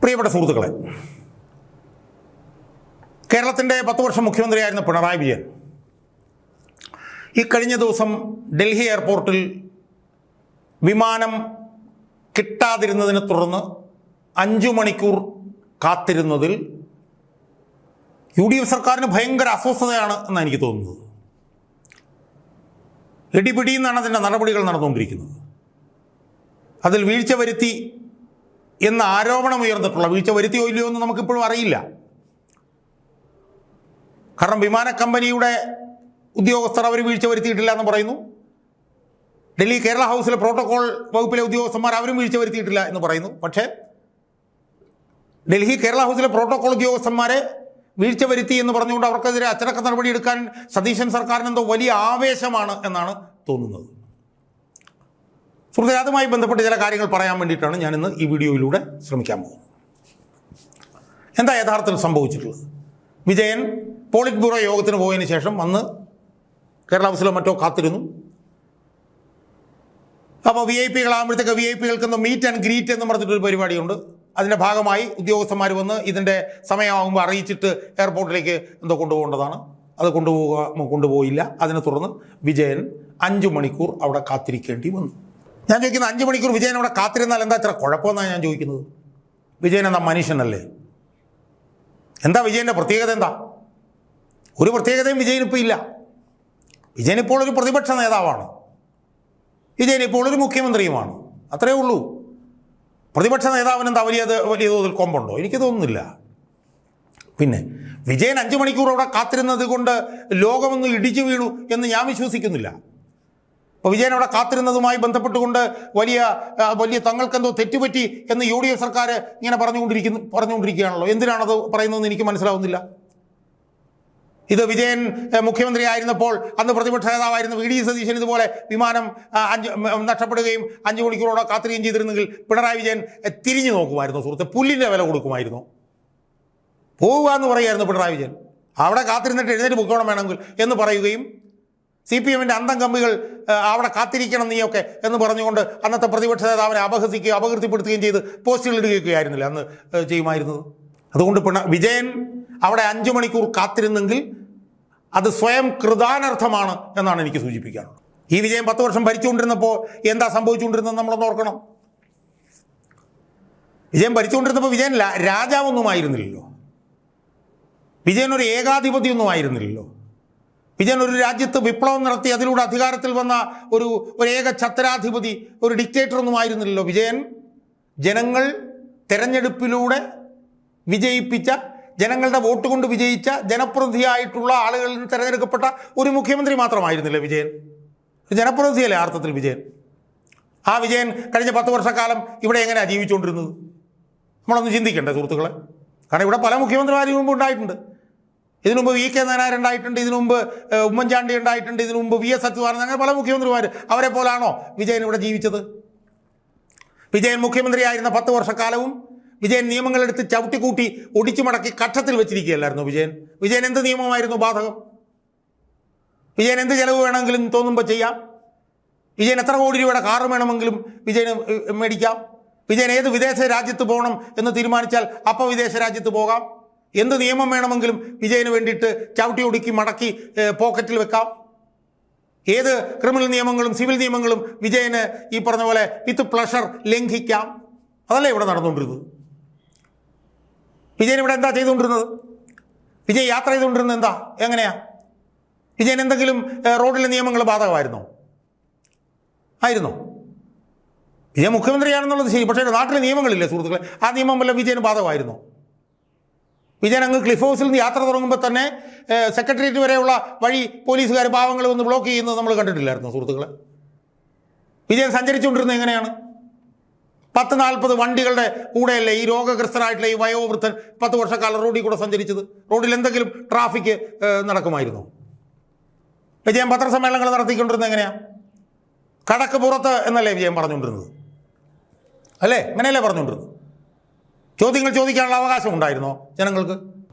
പ്രിയപ്പെട്ട സുഹൃത്തുക്കളെ, കേരളത്തിൻ്റെ 10 വർഷം മുഖ്യമന്ത്രിയായിരുന്ന പിണറായി വിജയൻ ഈ കഴിഞ്ഞ ദിവസം ഡൽഹി എയർപോർട്ടിൽ വിമാനം കിട്ടാതിരുന്നതിനെ തുടർന്ന് 5 മണിക്കൂർ കാത്തിരുന്നതിൽ UDF സർക്കാരിന് ഭയങ്കര അസ്വസ്ഥതയാണ് എന്നാണ് എനിക്ക് തോന്നുന്നത്. ഇടിപിടിയെന്നാണ് അതിൻ്റെ നടപടികൾ നടന്നുകൊണ്ടിരിക്കുന്നത്. അതിൽ വീഴ്ച വരുത്തി എന്ന ആരോപണം ഉയർന്നിട്ടുള്ള വീഴ്ച വരുത്തിയോ ഇല്ലയോ എന്ന് നമുക്കിപ്പോഴും അറിയില്ല. കാരണം വിമാന കമ്പനിയുടെ ഉദ്യോഗസ്ഥർ അവർ വീഴ്ച വരുത്തിയിട്ടില്ല എന്ന് പറയുന്നു. ഡൽഹി കേരള ഹൗസിലെ പ്രോട്ടോകോൾ വകുപ്പിലെ ഉദ്യോഗസ്ഥന്മാർ അവരും വീഴ്ച വരുത്തിയിട്ടില്ല എന്ന് പറയുന്നു. പക്ഷേ ഡൽഹി കേരള ഹൗസിലെ പ്രോട്ടോകോൾ ഉദ്യോഗസ്ഥന്മാരെ വീഴ്ച വരുത്തി എന്ന് പറഞ്ഞുകൊണ്ട് അവർക്കെതിരെ അച്ചടക്ക നടപടി എടുക്കാൻ സതീശൻ സർക്കാരിന് എന്തോ വലിയ ആവേശമാണ് എന്നാണ് തോന്നുന്നത്. സുഹൃത്തുക്കളെ, അതുമായി ബന്ധപ്പെട്ട് ചില കാര്യങ്ങൾ പറയാൻ വേണ്ടിയിട്ടാണ് ഞാനിന്ന് ഈ വീഡിയോയിലൂടെ ശ്രമിക്കാൻ പോകുന്നത്. എന്താ യഥാർത്ഥത്തിൽ സംഭവിച്ചിട്ടുള്ളത്? വിജയൻ പോളിറ്റ് ബ്യൂറോ യോഗത്തിന് പോയതിന് ശേഷം വന്ന് കേരള ഹൗസിലോ മറ്റോ കാത്തിരുന്നു. അപ്പോൾ VIP-കളാകുമ്പോഴത്തേക്ക് VIP-കൾക്കെന്തോ മീറ്റ് ആൻഡ് ഗ്രീറ്റ് എന്ന് പറഞ്ഞിട്ടൊരു പരിപാടിയുണ്ട്. അതിൻ്റെ ഭാഗമായി ഉദ്യോഗസ്ഥന്മാർ വന്ന് ഇതിൻ്റെ സമയമാകുമ്പോൾ അറിയിച്ചിട്ട് എയർപോർട്ടിലേക്ക് എന്തോ കൊണ്ടുപോകേണ്ടതാണ്. അത് കൊണ്ടുപോയില്ല. അതിനെ തുടർന്ന് വിജയൻ 5 മണിക്കൂർ അവിടെ കാത്തിരിക്കേണ്ടി വന്നു. ഞാൻ ചോദിക്കുന്നത്, 5 മണിക്കൂർ വിജയൻ അവിടെ കാത്തിരുന്നാൽ എന്താ ഇത്ര കുഴപ്പമെന്നാണ് ഞാൻ ചോദിക്കുന്നത്. വിജയൻ എന്താ മനുഷ്യനല്ലേ? എന്താ വിജയൻ്റെ പ്രത്യേകത? എന്താ ഒരു പ്രത്യേകതയും വിജയനിപ്പോൾ ഇല്ല. വിജയൻ ഇപ്പോൾ ഒരു പ്രതിപക്ഷ നേതാവാണ്. വിജയൻ ഇപ്പോൾ ഒരു മുഖ്യമന്ത്രിയുമാണ്. അത്രയേ ഉള്ളൂ. പ്രതിപക്ഷ നേതാവിന് എന്താ വലിയ തോതിൽ കൊമ്പുണ്ടോ? എനിക്ക് തോന്നുന്നില്ല. പിന്നെ വിജയൻ 5 മണിക്കൂർ അവിടെ കാത്തിരുന്നത് കൊണ്ട് ലോകമൊന്ന് ഇടിച്ചു വീണു എന്ന് ഞാൻ വിശ്വസിക്കുന്നില്ല. അപ്പോൾ വിജയൻ അവിടെ കാത്തിരുന്നതുമായി ബന്ധപ്പെട്ടുകൊണ്ട് വലിയ തങ്ങൾക്കെന്തോ തെറ്റുപറ്റി എന്ന് UDF സർക്കാർ ഇങ്ങനെ പറഞ്ഞുകൊണ്ടിരിക്കുകയാണല്ലോ. എന്തിനാണത് പറയുന്നതെന്ന് എനിക്ക് മനസ്സിലാവുന്നില്ല. ഇത് വിജയൻ മുഖ്യമന്ത്രി ആയിരുന്നപ്പോൾ അന്ന് പ്രതിപക്ഷ നേതാവായിരുന്ന VD സതീശൻ ഇതുപോലെ വിമാനം നഷ്ടപ്പെടുകയും 5 മണിക്കൂറോടെ കാത്തിരിക്കുകയും ചെയ്തിരുന്നെങ്കിൽ പിണറായി വിജയൻ തിരിഞ്ഞു നോക്കുമായിരുന്നു. സുഹൃത്തെ, പുല്ലിൻ്റെ വില കൊടുക്കുമായിരുന്നു. പോവുക എന്ന് പറയുമായിരുന്നു പിണറായി വിജയൻ. അവിടെ കാത്തിരുന്നിട്ട് എഴുന്നേറ്റ് പൊക്കോണം വേണമെങ്കിൽ എന്ന് പറയുകയും CPM-ൻ്റെ അന്തം കമ്പികൾ അവിടെ കാത്തിരിക്കണം നീയൊക്കെ എന്ന് പറഞ്ഞുകൊണ്ട് അന്നത്തെ പ്രതിപക്ഷ നേതാവിനെ അപകീർത്തിപ്പെടുത്തുകയും ചെയ്ത് പോസ്റ്റുകൾ ഇടുകയൊക്കെയായിരുന്നില്ല അന്ന് ചെയ്യുമായിരുന്നത്. അതുകൊണ്ട് വിജയൻ അവിടെ 5 മണിക്കൂർ കാത്തിരുന്നെങ്കിൽ അത് സ്വയം കൃതാനർത്ഥമാണ് എന്നാണ് എനിക്ക് സൂചിപ്പിക്കാനുള്ളത്. ഈ വിജയൻ 10 വർഷം ഭരിച്ചുകൊണ്ടിരുന്നപ്പോൾ എന്താ സംഭവിച്ചുകൊണ്ടിരുന്നത് നമ്മളൊന്ന് ഓർക്കണം. വിജയൻ ഭരിച്ചുകൊണ്ടിരുന്നപ്പോൾ വിജയൻ രാജാവൊന്നും ആയിരുന്നില്ലല്ലോ. വിജയൻ ഒരു ഏകാധിപതിയൊന്നും ആയിരുന്നില്ലല്ലോ. വിജയൻ ഒരു രാജ്യത്ത് വിപ്ലവം നടത്തി അതിലൂടെ അധികാരത്തിൽ വന്ന ഒരു ഏക ഛത്രാധിപതി, ഒരു ഡിക്റ്റേറ്ററൊന്നും ആയിരുന്നില്ലല്ലോ. വിജയൻ ജനങ്ങൾ തെരഞ്ഞെടുപ്പിലൂടെ വിജയിപ്പിച്ച, ജനങ്ങളുടെ വോട്ട് കൊണ്ട് വിജയിച്ച ജനപ്രതിനിധിയായിട്ടുള്ള ആളുകളിൽ നിന്ന് തിരഞ്ഞെടുക്കപ്പെട്ട ഒരു മുഖ്യമന്ത്രി മാത്രമായിരുന്നില്ല വിജയൻ. ഒരു ജനപ്രതിനിധിയല്ലേ അർത്ഥത്തിൽ വിജയൻ. ആ വിജയൻ കഴിഞ്ഞ 10 വർഷക്കാലം ഇവിടെ എങ്ങനെയാണ് ജീവിച്ചുകൊണ്ടിരുന്നത്? നമ്മളൊന്ന് ചിന്തിക്കണ്ടേ സുഹൃത്തുക്കളെ? കാരണം ഇവിടെ പല മുഖ്യമന്ത്രിമാരും മുമ്പ് ഉണ്ടായിട്ടുണ്ട്. ഇതിനു മുമ്പ് VK നായനാർ ഉണ്ടായിട്ടുണ്ട്, ഇതിനു മുമ്പ് ഉമ്മൻചാണ്ടി ഉണ്ടായിട്ടുണ്ട്, ഇതിനു മുമ്പ് VS അച്യുതാനന്ദൻ, അങ്ങനെ പല മുഖ്യമന്ത്രിമാർ. അവരെ പോലാണോ വിജയൻ ഇവിടെ ജീവിച്ചത്? വിജയൻ മുഖ്യമന്ത്രിയായിരുന്ന 10 വർഷക്കാലവും വിജയൻ നിയമങ്ങളെടുത്ത് ചവിട്ടിക്കൂട്ടി ഒടിച്ചു മടക്കി കക്ഷത്തിൽ വെച്ചിരിക്കുകയല്ലായിരുന്നു വിജയൻ. വിജയൻ എന്ത് നിയമമായിരുന്നു ബാധകം? വിജയൻ എന്ത് ചെലവ് വേണമെങ്കിലും തോന്നുമ്പോൾ ചെയ്യാം. വിജയൻ എത്ര കോടി രൂപയുടെ കാറ് വേണമെങ്കിലും വിജയന് മേടിക്കാം. വിജയൻ ഏത് വിദേശ രാജ്യത്ത് പോകണം എന്ന് തീരുമാനിച്ചാൽ അപ്പോൾ വിദേശ രാജ്യത്ത് പോകാം. എന്ത് നിയമം വേണമെങ്കിലും വിജയന് വേണ്ടിയിട്ട് ചവിട്ടി ഒടുക്കി മടക്കി പോക്കറ്റിൽ വെക്കാം. ഏത് ക്രിമിനൽ നിയമങ്ങളും സിവിൽ നിയമങ്ങളും വിജയന് ഈ പറഞ്ഞ പോലെ വിത്ത് പ്ലഷർ ലംഘിക്കാം. അതല്ലേ ഇവിടെ നടന്നുകൊണ്ടിരുന്നത്? വിജയൻ ഇവിടെ എന്താ ചെയ്തുകൊണ്ടിരുന്നത്? വിജയ് യാത്ര ചെയ്തുകൊണ്ടിരുന്നത് എന്താ? എങ്ങനെയാ? വിജയൻ എന്തെങ്കിലും റോഡിലെ നിയമങ്ങൾ ബാധകമായിരുന്നോ? ആയിരുന്നോ? വിജയൻ മുഖ്യമന്ത്രിയാണെന്നുള്ളത് ശരി, പക്ഷേ നാട്ടിലെ നിയമങ്ങളില്ലേ സുഹൃത്തുക്കളെ? ആ നിയമം വല്ല വിജയന് ബാധകമായിരുന്നോ? വിജയൻ അങ്ങ് ക്ലിഫ് ഹൗസിൽ നിന്ന് യാത്ര തുടങ്ങുമ്പോൾ തന്നെ സെക്രട്ടേറിയറ്റ് വരെയുള്ള വഴി പോലീസുകാർ പാവങ്ങൾ വന്ന് ബ്ലോക്ക് ചെയ്യുന്നത് നമ്മൾ കണ്ടിട്ടില്ലായിരുന്നു സുഹൃത്തുക്കളെ? വിജയൻ സഞ്ചരിച്ചുകൊണ്ടിരുന്നത് എങ്ങനെയാണ്? 10-40 വണ്ടികളുടെ കൂടെയല്ലേ ഈ രോഗഗ്രസ്തരായിട്ടുള്ള ഈ വയോവൃദ്ധൻ 10 വർഷക്കാലം റോഡിൽ കൂടെ സഞ്ചരിച്ചത്? റോഡിൽ എന്തെങ്കിലും ട്രാഫിക് നടക്കുമായിരുന്നു? വിജയൻ പത്രസമ്മേളനങ്ങൾ നടത്തിക്കൊണ്ടിരുന്നത് എങ്ങനെയാണ്? കടക്ക് പുറത്ത് എന്നല്ലേ വിജയൻ പറഞ്ഞുകൊണ്ടിരുന്നത്? അല്ലേ? അങ്ങനെയല്ലേ പറഞ്ഞുകൊണ്ടിരുന്നത്? ചോദ്യങ്ങൾ ചോദിക്കാനുള്ള അവകാശം ഉണ്ടായിരുന്നോ ജനങ്ങൾക്ക്?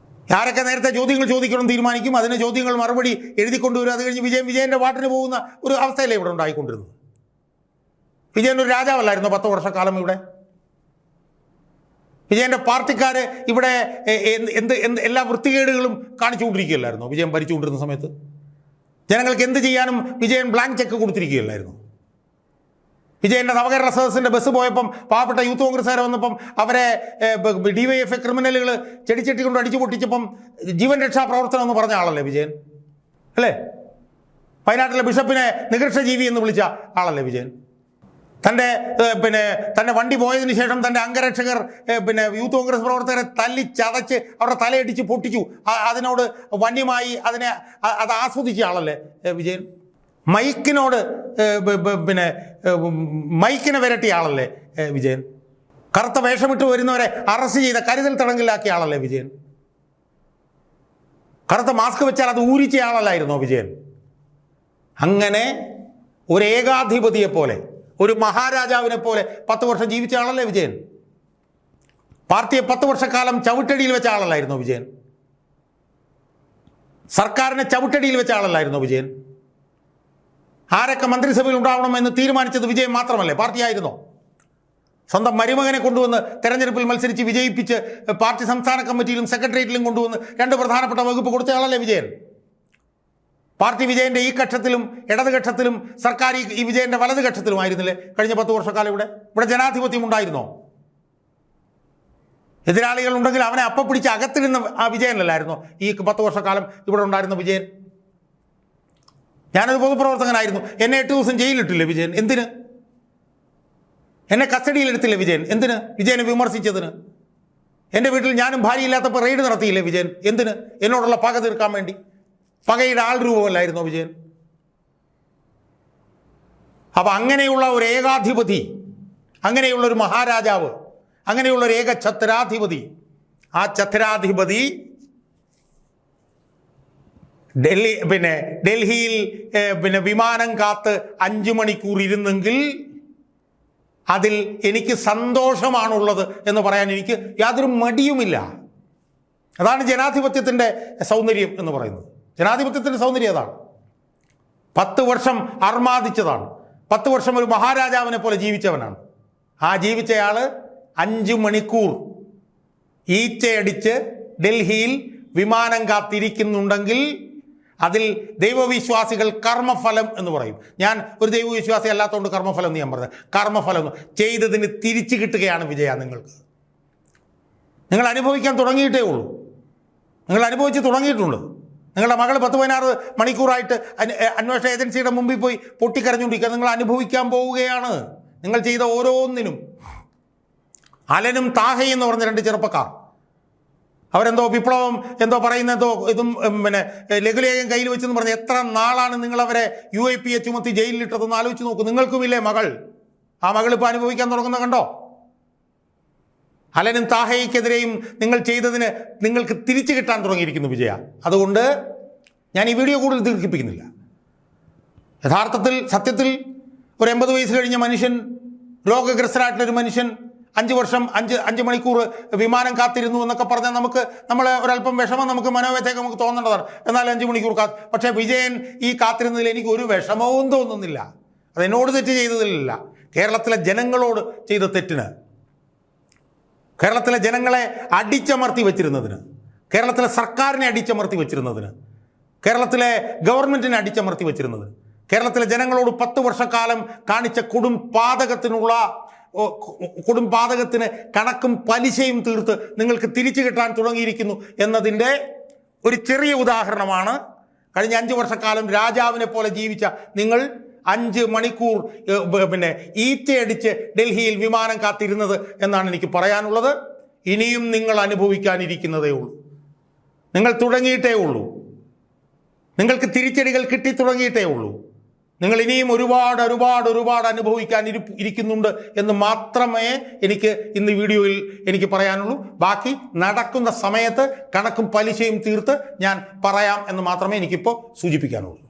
ആരൊക്കെ നേരത്തെ ചോദ്യങ്ങൾ ചോദിക്കണം തീരുമാനിക്കും, അതിന് ചോദ്യങ്ങൾ മറുപടി എഴുതിക്കൊണ്ടുവരും. അത് കഴിഞ്ഞ് വിജയൻ്റെ പാട്ടിന് പോകുന്ന ഒരു അവസ്ഥയല്ലേ ഇവിടെ ഉണ്ടായിക്കൊണ്ടിരുന്നത്? വിജയൻ ഒരു രാജാവല്ലായിരുന്നു 10 വർഷക്കാലം ഇവിടെ? വിജയൻ്റെ പാർട്ടിക്കാർ ഇവിടെ എല്ലാ വൃത്തികേടുകളും കാണിച്ചുകൊണ്ടിരിക്കുകയല്ലായിരുന്നു വിജയൻ ഭരിച്ചുകൊണ്ടിരുന്ന സമയത്ത്? ജനങ്ങൾക്ക് എന്ത് ചെയ്യാനും വിജയൻ ബ്ലാങ്ക് ചെക്ക് കൊടുത്തിരിക്കുകയല്ലായിരുന്നു? വിജയൻ്റെ നവകേരള സദസ്സിൻ്റെ ബസ് പോയപ്പം പാവപ്പെട്ട യൂത്ത് കോൺഗ്രസ്സുകാരെ വന്നപ്പം അവരെ DYFI ക്രിമിനലുകൾ ചെടിച്ചട്ടി കൊണ്ട് അടിച്ചു പൊട്ടിച്ചപ്പം ജീവൻ രക്ഷാ പ്രവർത്തനം എന്ന് പറഞ്ഞ ആളല്ലേ വിജയൻ? അല്ലേ? വയനാട്ടിലെ ബിഷപ്പിനെ നികൃഷ്ടജീവി എന്ന് വിളിച്ച ആളല്ലേ വിജയൻ? തൻ്റെ വണ്ടി പോയതിനു ശേഷം തൻ്റെ അംഗരക്ഷകർ യൂത്ത് കോൺഗ്രസ് പ്രവർത്തകരെ തല്ലി ചതച്ച് അവരുടെ തലയടിച്ച് പൊട്ടിച്ചു. അതിനോട് വന്യമായി അത് ആസ്വദിച്ച ആളല്ലേ വിജയൻ? മൈക്കിനോട് മൈക്കിനെ വിരട്ടിയ ആളല്ലേ വിജയൻ? കറുത്ത വേഷമിട്ട് വരുന്നവരെ അറസ്റ്റ് ചെയ്ത കരുതൽ തടങ്കലിലാക്കിയ ആളല്ലേ വിജയൻ? കറുത്ത മാസ്ക് വെച്ചാൽ അത് ഊരിച്ച ആളല്ലായിരുന്നോ വിജയൻ? അങ്ങനെ ഒരു ഏകാധിപതിയെ പോലെ, ഒരു മഹാരാജാവിനെ പോലെ 10 വർഷം ജീവിച്ച ആളല്ലേ വിജയൻ? പാർട്ടിയെ 10 വർഷക്കാലം ചവിട്ടടിയിൽ വെച്ച ആളല്ലായിരുന്നോ വിജയൻ? സർക്കാരിനെ ചവിട്ടടിയിൽ വെച്ച ആളല്ലായിരുന്നോ വിജയൻ? ആരൊക്കെ മന്ത്രിസഭയിൽ ഉണ്ടാവണമെന്ന് തീരുമാനിച്ചത് വിജയൻ മാത്രമല്ലേ? പാർട്ടിയായിരുന്നോ? സ്വന്തം മരുമകനെ കൊണ്ടുവന്ന് തെരഞ്ഞെടുപ്പിൽ മത്സരിച്ച് വിജയിപ്പിച്ച് പാർട്ടി സംസ്ഥാന കമ്മിറ്റിയിലും സെക്രട്ടേറിയറ്റിലും കൊണ്ടുവന്ന് 2 പ്രധാനപ്പെട്ട വകുപ്പ് കൊടുത്തയാളല്ലേ വിജയൻ? പാർട്ടി വിജയൻ്റെ ഈ ഘട്ടത്തിലും ഇടതുഘട്ടത്തിലും സർക്കാർ ഈ വിജയൻ്റെ വലതുഘട്ടത്തിലുമായിരുന്നില്ലേ കഴിഞ്ഞ 10 വർഷക്കാലം? ഇവിടെ ജനാധിപത്യം ഉണ്ടായിരുന്നോ? എതിരാളികൾ ഉണ്ടെങ്കിൽ അവനെ അപ്പം പിടിച്ച് അകത്തിരുന്ന ആ വിജയനല്ലായിരുന്നോ ഈ 10 വർഷക്കാലം ഇവിടെ ഉണ്ടായിരുന്ന വിജയൻ? ഞാനൊരു പൊതുപ്രവർത്തകനായിരുന്നു. എന്നെ 8 ദിവസം ജയിലിട്ടില്ലേ വിജയൻ? എന്തിന്? എന്നെ കസ്റ്റഡിയിലെടുത്തില്ലേ വിജയൻ? എന്തിന്? വിജയനെ വിമർശിച്ചതിന്. എൻ്റെ വീട്ടിൽ ഞാനും ഭാര്യയില്ലാത്തപ്പോൾ റെയ്ഡ് നടത്തിയില്ലേ വിജയൻ? എന്തിന്? എന്നോടുള്ള പക തീർക്കാൻ വേണ്ടി. പകയുടെ ആൾ രൂപമല്ലായിരുന്നോ വിജയൻ? അപ്പം അങ്ങനെയുള്ള ഒരു ഏകാധിപതി, അങ്ങനെയുള്ള ഒരു മഹാരാജാവ്, അങ്ങനെയുള്ള ഒരു ഏക ഛത്രാധിപതി, ആ ഛത്രാധിപതി ഡൽഹിയിൽ വിമാനം കാത്ത് 5 മണിക്കൂർ ഇരുന്നെങ്കിൽ അതിൽ എനിക്ക് സന്തോഷമാണുള്ളത് എന്ന് പറയാൻ എനിക്ക് യാതൊരു മടിയുമില്ല. അതാണ് ജനാധിപത്യത്തിൻ്റെ സൗന്ദര്യം എന്ന് പറയുന്നത്. ജനാധിപത്യത്തിൻ്റെ സൗന്ദര്യം അതാണ്. 10 വർഷം അർമാദിച്ചതാണ്. 10 വർഷം ഒരു മഹാരാജാവിനെ പോലെ ജീവിച്ചവനാണ്. ആ ജീവിച്ചയാൾ 5 മണിക്കൂർ ഈച്ചയടിച്ച് ഡൽഹിയിൽ വിമാനം കാത്തിരിക്കുന്നുണ്ടെങ്കിൽ അതിൽ ദൈവവിശ്വാസികൾ കർമ്മഫലം എന്ന് പറയും. ഞാൻ ഒരു ദൈവവിശ്വാസി അല്ലാത്തതുകൊണ്ട് കർമ്മഫലം എന്ന് ഞാൻ പറഞ്ഞത്. കർമ്മഫലം ചെയ്തതിന് തിരിച്ചു കിട്ടുകയാണ് വിജയ നിങ്ങൾക്ക്. നിങ്ങൾ അനുഭവിക്കാൻ തുടങ്ങിയിട്ടേ ഉള്ളൂ. നിങ്ങൾ അനുഭവിച്ച് തുടങ്ങിയിട്ടുണ്ട്. നിങ്ങളുടെ മകൾ 10-16 മണിക്കൂറായിട്ട് അന്വേഷണ ഏജൻസിയുടെ മുമ്പിൽ പോയി പൊട്ടിക്കരഞ്ഞുകൊണ്ടിരിക്കുക. നിങ്ങൾ അനുഭവിക്കാൻ പോവുകയാണ് നിങ്ങൾ ചെയ്ത ഓരോന്നിനും. അലനും താഹയും എന്ന് പറഞ്ഞ 2 ചെറുപ്പക്കാർ, അവരെന്തോ വിപ്ലവം എന്തോ പറയുന്ന എന്തോ ഇതും ലഘുലേഖം കയ്യിൽ വെച്ചെന്ന് പറഞ്ഞ് എത്ര നാളാണ് നിങ്ങളവരെ UAPA ചുമത്തി ജയിലിലിട്ടതെന്ന് ആലോചിച്ച് നോക്കൂ. നിങ്ങൾക്കുമില്ലേ മകൾ? ആ മകൾ ഇപ്പോൾ അനുഭവിക്കാൻ തുടങ്ങുന്ന കണ്ടോ? അലനും താഹയ്ക്കെതിരെയും നിങ്ങൾ ചെയ്തതിന് നിങ്ങൾക്ക് തിരിച്ചു കിട്ടാൻ തുടങ്ങിയിരിക്കുന്നു വിജയ. അതുകൊണ്ട് ഞാൻ ഈ വീഡിയോ കൂടുതൽ ദീർഘിപ്പിക്കുന്നില്ല. യഥാർത്ഥത്തിൽ സത്യത്തിൽ ഒരു 80 വയസ്സ് കഴിഞ്ഞ മനുഷ്യൻ, രോഗഗ്രസ്തരായിട്ടുള്ളൊരു മനുഷ്യൻ 5 വർഷം 5 മണിക്കൂർ വിമാനം കാത്തിരുന്നു എന്നൊക്കെ പറഞ്ഞാൽ നമ്മളെ ഒരല്പം വിഷമം, നമുക്ക് മനോവേദനയൊക്കെ നമുക്ക് തോന്നേണ്ടതാണ്. എന്നാൽ 5 മണിക്കൂർ പക്ഷേ വിജയൻ ഈ കാത്തിരുന്നതിൽ എനിക്ക് ഒരു വിഷമവും തോന്നുന്നില്ല. അതെന്നോട് തെറ്റ് ചെയ്തതിലില്ല, കേരളത്തിലെ ജനങ്ങളോട് ചെയ്ത തെറ്റിന്, കേരളത്തിലെ ജനങ്ങളെ അടിച്ചമർത്തി വെച്ചിരുന്നതിന്, കേരളത്തിലെ സർക്കാരിനെ അടിച്ചമർത്തി വെച്ചിരുന്നതിന്, കേരളത്തിലെ ഗവൺമെൻറ്റിനെ അടിച്ചമർത്തി വെച്ചിരുന്നതിന്, കേരളത്തിലെ ജനങ്ങളോട് 10 വർഷക്കാലം കാണിച്ച കൊടുംപാതകത്തിന് കണക്കും പലിശയും തീർത്ത് നിങ്ങൾക്ക് തിരിച്ചു കിട്ടാൻ തുടങ്ങിയിരിക്കുന്നു എന്നതിൻ്റെ ഒരു ചെറിയ ഉദാഹരണമാണ് കഴിഞ്ഞ 5 വർഷക്കാലം രാജാവിനെ പോലെ ജീവിച്ച നിങ്ങൾ 5 മണിക്കൂർ ഈറ്റയടിച്ച് ഡൽഹിയിൽ വിമാനം കാത്തിരുന്നത് എന്നാണ് എനിക്ക് പറയാനുള്ളത്. ഇനിയും നിങ്ങൾ അനുഭവിക്കാനിരിക്കുന്നതേ ഉള്ളൂ. നിങ്ങൾ തുടങ്ങിയിട്ടേ ഉള്ളൂ. നിങ്ങൾക്ക് തിരിച്ചടികൾ കിട്ടി തുടങ്ങിയിട്ടേ ഉള്ളൂ. നിങ്ങൾ ഇനിയും ഒരുപാട് അനുഭവിക്കാൻ ഇരിക്കുന്നുണ്ട് എന്ന് മാത്രമേ എനിക്ക് ഇന്ന് വീഡിയോയിൽ എനിക്ക് പറയാനുള്ളൂ. ബാക്കി നടക്കുന്ന സമയത്ത് കണക്കും പലിശയും തീർത്ത് ഞാൻ പറയാം എന്ന് മാത്രമേ എനിക്കിപ്പോൾ സൂചിപ്പിക്കാനുള്ളൂ.